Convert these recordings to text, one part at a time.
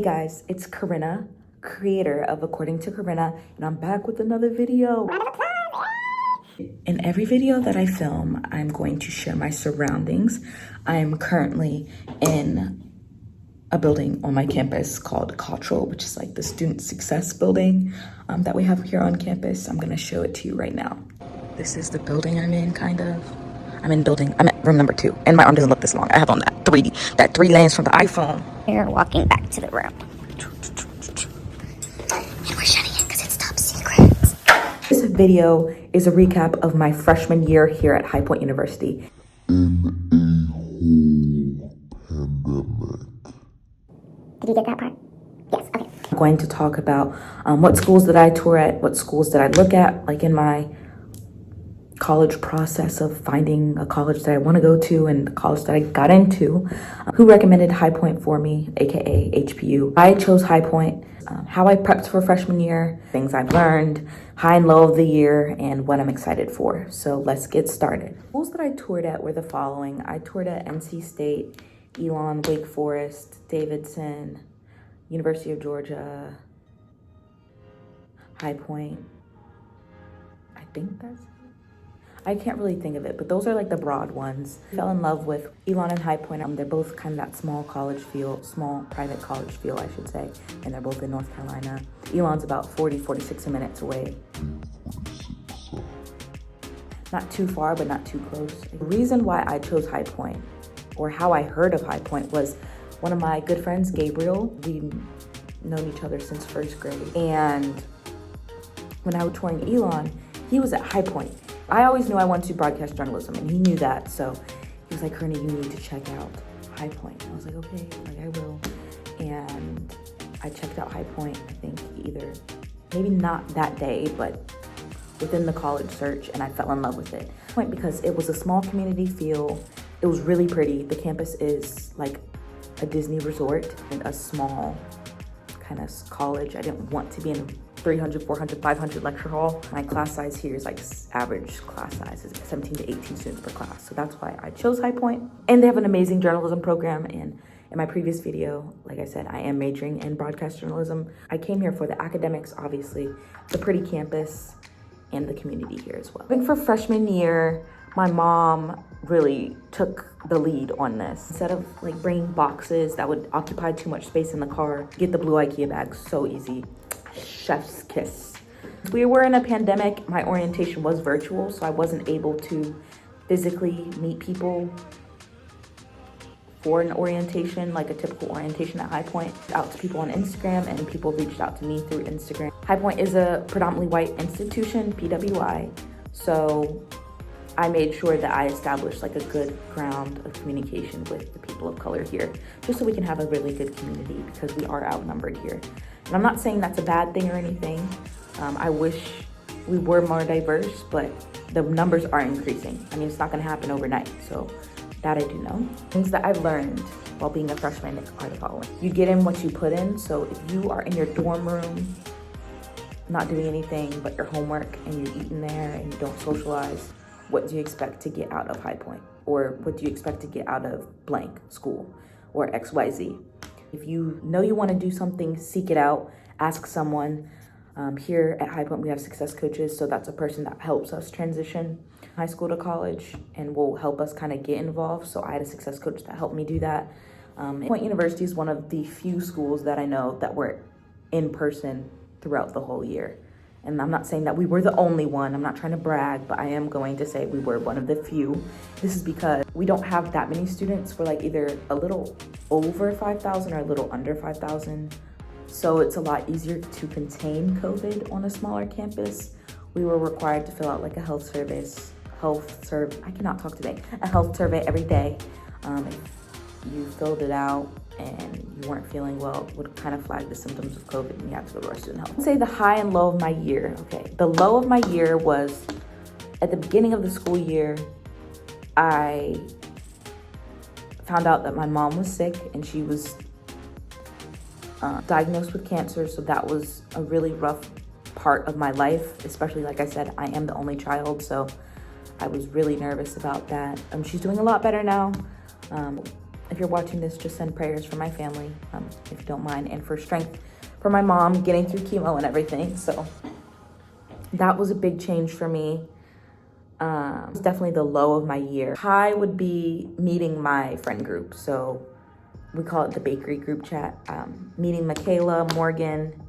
guys, it's Corinna, creator of According to Corinna, and I'm back with another video. In every video that I film, I'm going to share my surroundings. I'm currently in a building on my campus called Cultural, which is like the student success building that we have here on campus. I'm gonna show it to you right now. This is the building I'm in, kind of. I'm at room number 2, and my arm doesn't look this long. I have on that 3 lens from the iPhone. We're walking back to the room. And we're shutting it because it's top secret. This video is a recap of my freshman year here at High Point University. In a whole pandemic. Did you get that part? Yes, okay. I'm going to talk about what schools did I tour at, what schools did I look at, like in my college process of finding a college that I want to go to and the college that I got into, who recommended High Point for me, aka HPU. I chose High Point, how I prepped for freshman year, things I've learned, high and low of the year, and what I'm excited for. So let's get started. Schools that I toured at were the following. I toured at NC State, Elon, Wake Forest, Davidson, University of Georgia, High Point. I think that's it. I can't really think of it, but those are like the broad ones. I fell in love with Elon and High Point. They're both kind of that small private college feel, I should say. And they're both in North Carolina. Elon's about 46 minutes away. Not too far, but not too close. The reason why I chose High Point, or how I heard of High Point, was one of my good friends, Gabriel. We've known each other since first grade. And when I was touring Elon, he was at High Point. I always knew I wanted to do broadcast journalism, and he knew that. So he was like, Corinna, you need to check out High Point. I was like, okay, like I will. And I checked out High Point, I think maybe not that day, but within the college search, and I fell in love with it. Because it was a small community feel. It was really pretty. The campus is like a Disney resort and a small kind of college. I didn't want to be in 300, 400, 500 lecture hall. My class size here is like average class size is 17 to 18 students per class. So that's why I chose High Point. And they have an amazing journalism program. And in my previous video, like I said, I am majoring in broadcast journalism. I came here for the academics, obviously, the pretty campus, and the community here as well. I think for freshman year, my mom really took the lead on this. Instead of like bringing boxes that would occupy too much space in the car, get the blue IKEA bag, so easy. Chef's kiss. We were in a pandemic. My orientation was virtual, so I wasn't able to physically meet people for an orientation, like a typical orientation at High Point. Out to people on Instagram, and people reached out to me through Instagram. High Point is a predominantly white institution, PWI, so I made sure that I established like a good ground of communication with the people of color here, just so we can have a really good community, because we are outnumbered here. And I'm not saying that's a bad thing or anything. I wish we were more diverse, but the numbers are increasing. I mean, it's not gonna happen overnight, so that I do know. Things that I've learned while being a freshman are the following. You get in what you put in, so if you are in your dorm room, not doing anything but your homework, and you're eating there and you don't socialize, what do you expect to get out of High Point? Or what do you expect to get out of blank school or XYZ? If you know you want to do something, seek it out, ask someone. Here at High Point, we have success coaches, so that's a person that helps us transition high school to college and will help us kind of get involved. So I had a success coach that helped me do that. Point University is one of the few schools that I know that were in person throughout the whole year. And I'm not saying that we were the only one. I'm not trying to brag, but I am going to say we were one of the few. This is because we don't have that many students. We're like either a little over 5,000 or a little under 5,000. So it's a lot easier to contain COVID on a smaller campus. We were required to fill out like a health survey every day. If you filled it out and you weren't feeling well, it would kind of flag the symptoms of COVID, and you have to go to our student health. I'd say the high and low of my year. Okay, the low of my year was at the beginning of the school year. I found out that my mom was sick, and she was diagnosed with cancer. So that was a really rough part of my life, especially, like I said, I am the only child, so I was really nervous about that. She's doing a lot better now. if you're watching this, just send prayers for my family, if you don't mind, and for strength for my mom getting through chemo and everything. So that was a big change for me. It's definitely the low of my year. High would be meeting my friend group. So we call it the bakery group chat. Meeting Michaela, Morgan,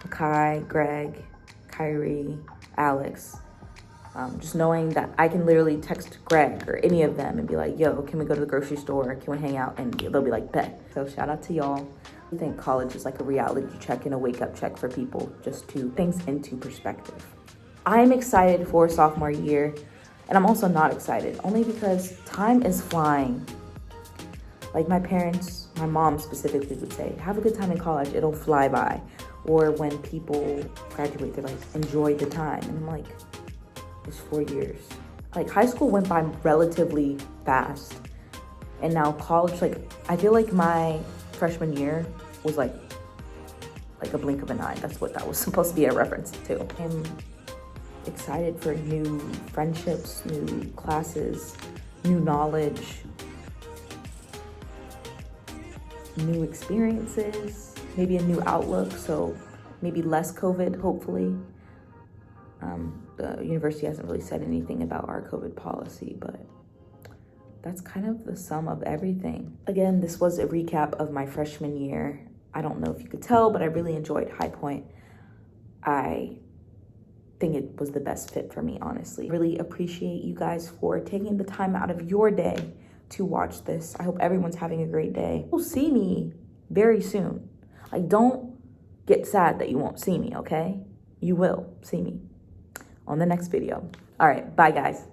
Kai, Greg, Kyrie, Alex. Just knowing that I can literally text Greg or any of them and be like, yo, can we go to the grocery store? Can we hang out? And they'll be like, bet. So shout out to y'all. I think college is like a reality check and a wake-up check for people, just to things into perspective. I'm excited for sophomore year, and I'm also not excited, only because time is flying. Like my parents, my mom specifically would say, have a good time in college, it'll fly by. Or when people graduate, they're like, enjoy the time. And I'm like, it's 4 years. Like high school went by relatively fast. And now college, like I feel like my freshman year was like a blink of an eye. That's what that was supposed to be a reference to. I'm excited for new friendships, new classes, new knowledge, new experiences, maybe a new outlook. So maybe less COVID, hopefully. The university hasn't really said anything about our COVID policy, but that's kind of the sum of everything. Again, this was a recap of my freshman year. I don't know if you could tell, but I really enjoyed High Point. I think it was the best fit for me, honestly. Really appreciate you guys for taking the time out of your day to watch this. I hope everyone's having a great day. You'll see me very soon. Like, don't get sad that you won't see me, okay? You will see me on the next video. All right, bye guys.